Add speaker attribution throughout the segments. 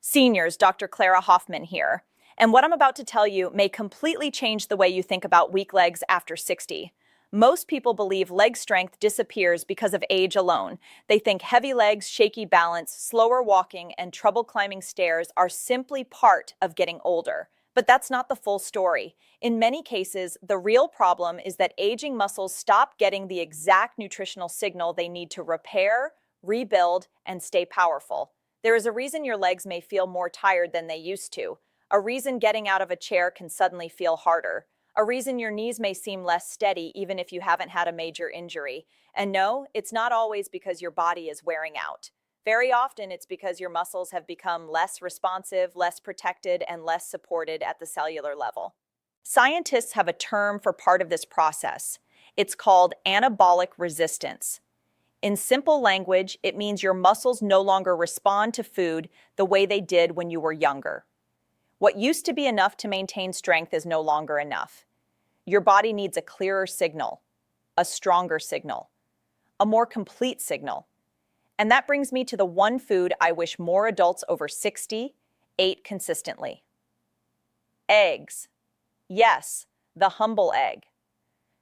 Speaker 1: Seniors, Dr. Clara Hoffmann here. And what I'm about to tell you may completely change the way you think about weak legs after 60. Most people believe leg strength disappears because of age alone. They think heavy legs, shaky balance, slower walking, and trouble climbing stairs are simply part of getting older. But that's not the full story. In many cases, the real problem is that aging muscles stop getting the exact nutritional signal they need to repair, rebuild, and stay powerful. There is a reason your legs may feel more tired than they used to. A reason getting out of a chair can suddenly feel harder. A reason your knees may seem less steady even if you haven't had a major injury. And no, it's not always because your body is wearing out. Very often it's because your muscles have become less responsive, less protected, and less supported at the cellular level. Scientists have a term for part of this process. It's called anabolic resistance. In simple language, it means your muscles no longer respond to food the way they did when you were younger. What used to be enough to maintain strength is no longer enough. Your body needs a clearer signal, a stronger signal, a more complete signal. And that brings me to the one food I wish more adults over 60 ate consistently. Eggs. Yes, the humble egg.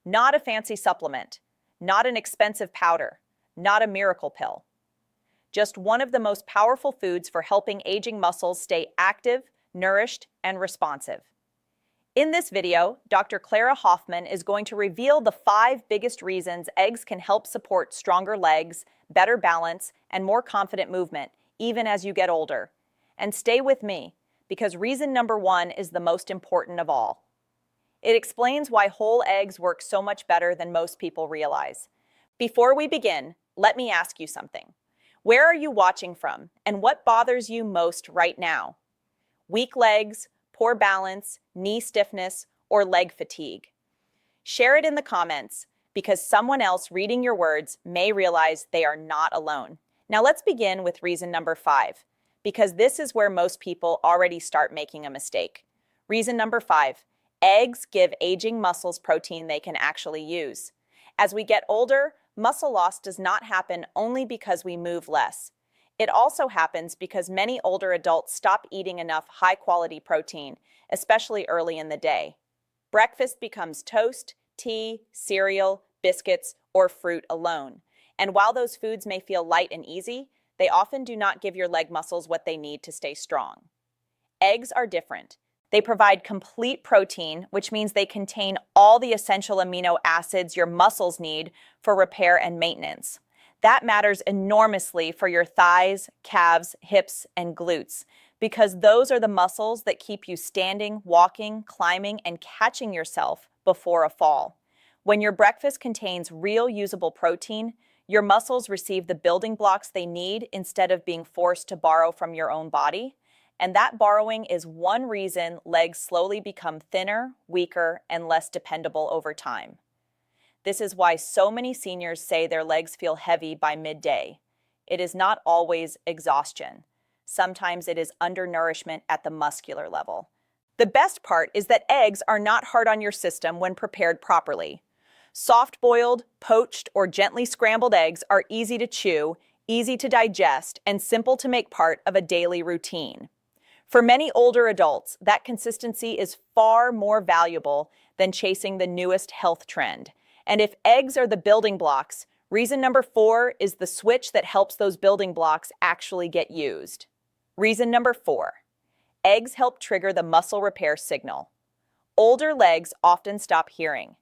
Speaker 1: Not a fancy supplement, not an expensive powder, not a miracle pill. Just one of the most powerful foods for helping aging muscles stay active, nourished, and responsive. In this video, Dr. Clara Hoffmann is going to reveal the 5 biggest reasons eggs can help support stronger legs, better balance, and more confident movement, even as you get older. And stay with me, because reason number 1 is the most important of all. It explains why whole eggs work so much better than most people realize. Before we begin, let me ask you something. Where are you watching from, and what bothers you most right now? Weak legs, poor balance, knee stiffness, or leg fatigue? Share it in the comments, because someone else reading your words may realize they are not alone. Now let's begin with reason number 5, because this is where most people already start making a mistake. Reason number 5, eggs give aging muscles protein they can actually use. As we get older, muscle loss does not happen only because we move less. It also happens because many older adults stop eating enough high-quality protein, especially early in the day. Breakfast becomes toast, tea, cereal, biscuits, or fruit alone. And while those foods may feel light and easy, they often do not give your leg muscles what they need to stay strong. Eggs are different. They provide complete protein, which means they contain all the essential amino acids your muscles need for repair and maintenance. That matters enormously for your thighs, calves, hips, and glutes, because those are the muscles that keep you standing, walking, climbing, and catching yourself before a fall. When your breakfast contains real usable protein, your muscles receive the building blocks they need instead of being forced to borrow from your own body. And that borrowing is one reason legs slowly become thinner, weaker, and less dependable over time. This is why so many seniors say their legs feel heavy by midday. It is not always exhaustion. Sometimes it is undernourishment at the muscular level. The best part is that eggs are not hard on your system when prepared properly. Soft-boiled, poached, or gently scrambled eggs are easy to chew, easy to digest, and simple to make part of a daily routine. For many older adults, that consistency is far more valuable than chasing the newest health trend. And if eggs are the building blocks, reason number 4 is the switch that helps those building blocks actually get used. Reason number 4, eggs help trigger the muscle repair signal. Older legs often stop hearing.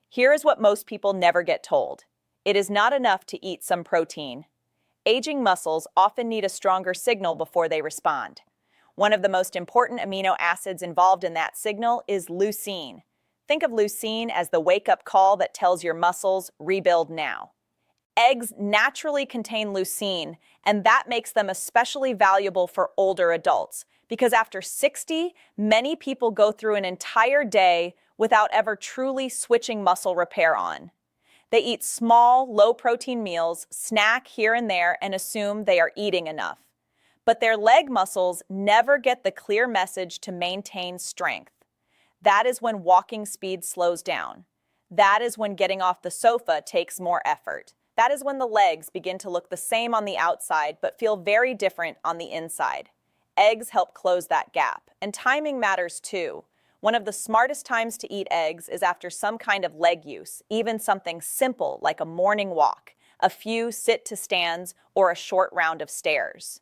Speaker 1: Here is what most people never get told. It is not enough to eat some protein. Aging muscles often need a stronger signal before they respond. One of the most important amino acids involved in that signal is leucine. Think of leucine as the wake-up call that tells your muscles, rebuild now. Eggs naturally contain leucine, and that makes them especially valuable for older adults, because after 60, many people go through an entire day without ever truly switching muscle repair on. They eat small, low-protein meals, snack here and there, and assume they are eating enough. But their leg muscles never get the clear message to maintain strength. That is when walking speed slows down. That is when getting off the sofa takes more effort. That is when the legs begin to look the same on the outside but feel very different on the inside. Eggs help close that gap, and timing matters too. One of the smartest times to eat eggs is after some kind of leg use, even something simple like a morning walk, a few sit-to-stands, or a short round of stairs.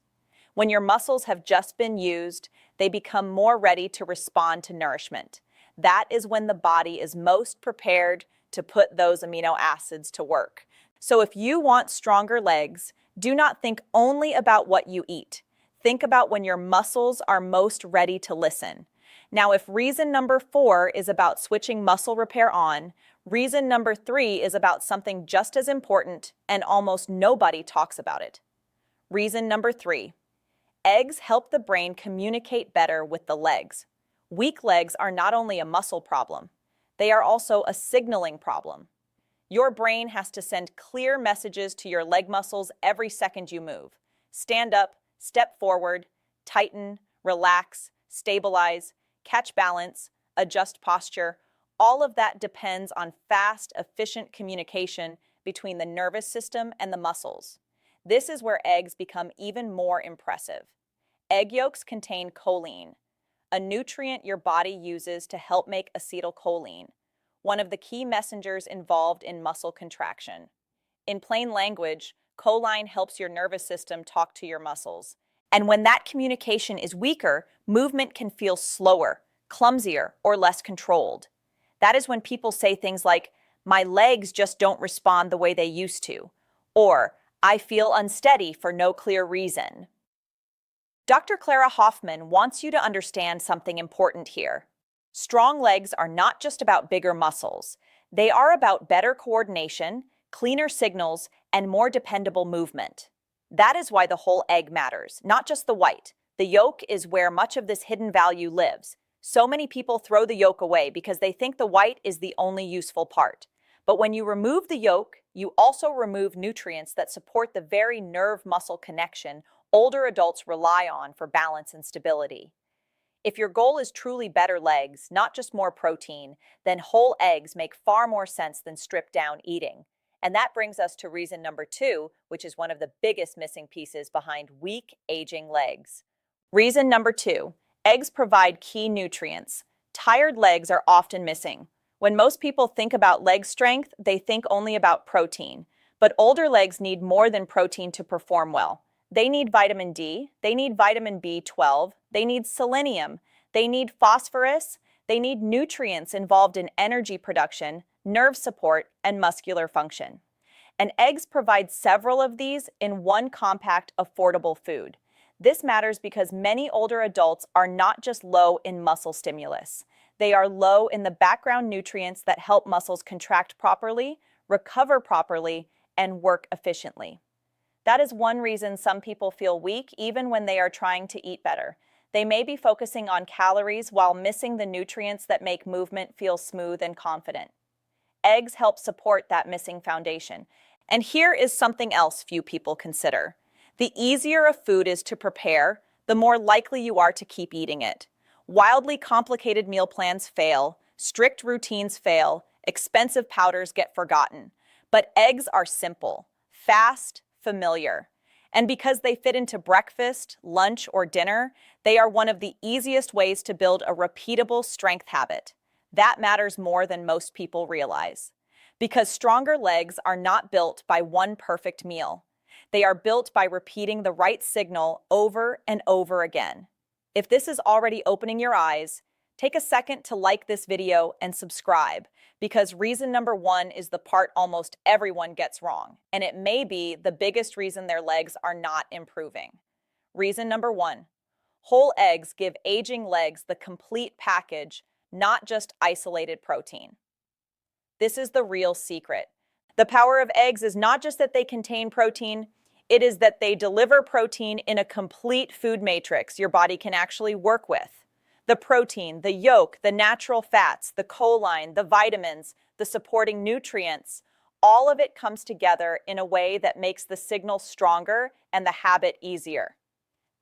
Speaker 1: When your muscles have just been used, they become more ready to respond to nourishment. That is when the body is most prepared to put those amino acids to work. So if you want stronger legs, do not think only about what you eat. Think about when your muscles are most ready to listen. Now, if reason number 4 is about switching muscle repair on, reason number 3 is about something just as important, and almost nobody talks about it. Reason number 3. Eggs help the brain communicate better with the legs. Weak legs are not only a muscle problem, they are also a signaling problem. Your brain has to send clear messages to your leg muscles every second you move. Stand up, step forward, tighten, relax, stabilize, catch balance, adjust posture. All of that depends on fast, efficient communication between the nervous system and the muscles. This is where eggs become even more impressive. Egg yolks contain choline, a nutrient your body uses to help make acetylcholine, one of the key messengers involved in muscle contraction. In plain language, choline helps your nervous system talk to your muscles. And when that communication is weaker, movement can feel slower, clumsier, or less controlled. That is when people say things like, "My legs just don't respond the way they used to," or "I feel unsteady for no clear reason." Dr. Clara Hoffmann wants you to understand something important here. Strong legs are not just about bigger muscles. They are about better coordination, cleaner signals, and more dependable movement. That is why the whole egg matters, not just the white. The yolk is where much of this hidden value lives. So many people throw the yolk away because they think the white is the only useful part. But when you remove the yolk, you also remove nutrients that support the very nerve-muscle connection older adults rely on for balance and stability. If your goal is truly better legs, not just more protein, then whole eggs make far more sense than stripped-down eating. And that brings us to reason number 2, which is one of the biggest missing pieces behind weak, aging legs. Reason number 2, eggs provide key nutrients. Tired legs are often missing. When most people think about leg strength, they think only about protein. But older legs need more than protein to perform well. They need vitamin D, they need vitamin B12, they need selenium, they need phosphorus, they need nutrients involved in energy production, nerve support, and muscular function. And eggs provide several of these in one compact, affordable food. This matters because many older adults are not just low in muscle stimulus. They are low in the background nutrients that help muscles contract properly, recover properly, and work efficiently. That is one reason some people feel weak even when they are trying to eat better. They may be focusing on calories while missing the nutrients that make movement feel smooth and confident. Eggs help support that missing foundation. And here is something else few people consider. The easier a food is to prepare, the more likely you are to keep eating it. Wildly complicated meal plans fail, strict routines fail, expensive powders get forgotten. But eggs are simple, fast, familiar. And because they fit into breakfast, lunch, or dinner, they are one of the easiest ways to build a repeatable strength habit. That matters more than most people realize. Because stronger legs are not built by one perfect meal. They are built by repeating the right signal over and over again. If this is already opening your eyes, take a second to like this video and subscribe, because reason number 1 is the part almost everyone gets wrong, and it may be the biggest reason their legs are not improving. Reason number 1, whole eggs give aging legs the complete package, not just isolated protein. This is the real secret. The power of eggs is not just that they contain protein, it is that they deliver protein in a complete food matrix your body can actually work with. The protein, the yolk, the natural fats, the choline, the vitamins, the supporting nutrients, all of it comes together in a way that makes the signal stronger and the habit easier.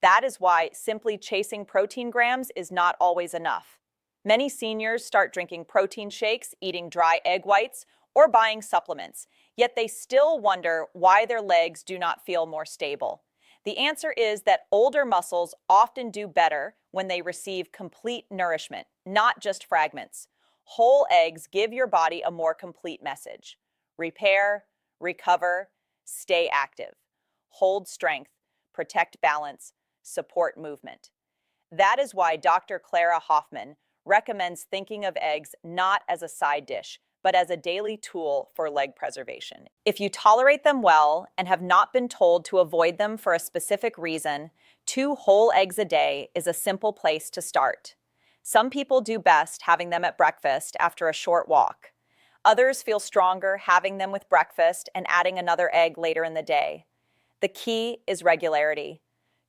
Speaker 1: That is why simply chasing protein grams is not always enough. Many seniors start drinking protein shakes, eating dry egg whites, or buying supplements, yet they still wonder why their legs do not feel more stable. The answer is that older muscles often do better when they receive complete nourishment, not just fragments. Whole eggs give your body a more complete message. Repair, recover, stay active. Hold strength, protect balance, support movement. That is why Dr. Clara Hoffmann recommends thinking of eggs not as a side dish, but as a daily tool for leg preservation. If you tolerate them well and have not been told to avoid them for a specific reason, 2 whole eggs a day is a simple place to start. Some people do best having them at breakfast after a short walk. Others feel stronger having them with breakfast and adding another egg later in the day. The key is regularity.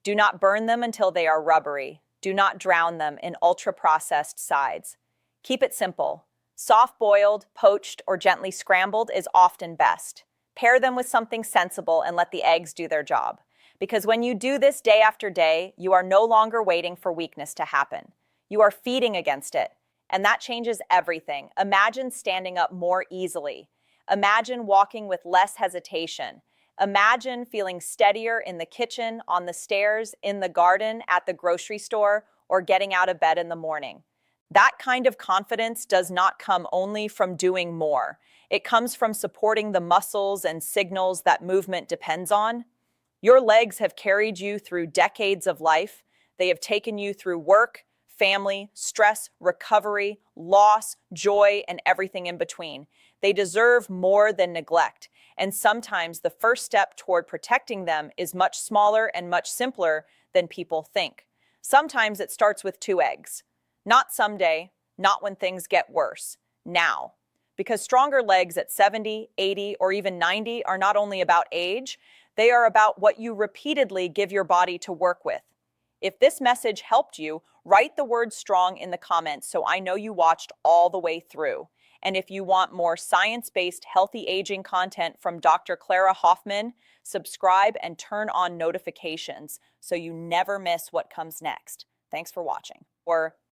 Speaker 1: Do not burn them until they are rubbery. Do not drown them in ultra-processed sides. Keep it simple. Soft-boiled, poached, or gently scrambled is often best. Pair them with something sensible and let the eggs do their job. Because when you do this day after day, you are no longer waiting for weakness to happen. You are feeding against it, and that changes everything. Imagine standing up more easily. Imagine walking with less hesitation. Imagine feeling steadier in the kitchen, on the stairs, in the garden, at the grocery store, or getting out of bed in the morning. That kind of confidence does not come only from doing more. It comes from supporting the muscles and signals that movement depends on. Your legs have carried you through decades of life. They have taken you through work, family, stress, recovery, loss, joy, and everything in between. They deserve more than neglect. And sometimes the first step toward protecting them is much smaller and much simpler than people think. Sometimes it starts with 2 eggs. Not someday, not when things get worse, now. Because stronger legs at 70, 80, or even 90 are not only about age, they are about what you repeatedly give your body to work with. If this message helped you, write the word strong in the comments so I know you watched all the way through. And if you want more science-based healthy aging content from Dr. Clara Hoffmann, subscribe and turn on notifications so you never miss what comes next. Thanks for watching. Or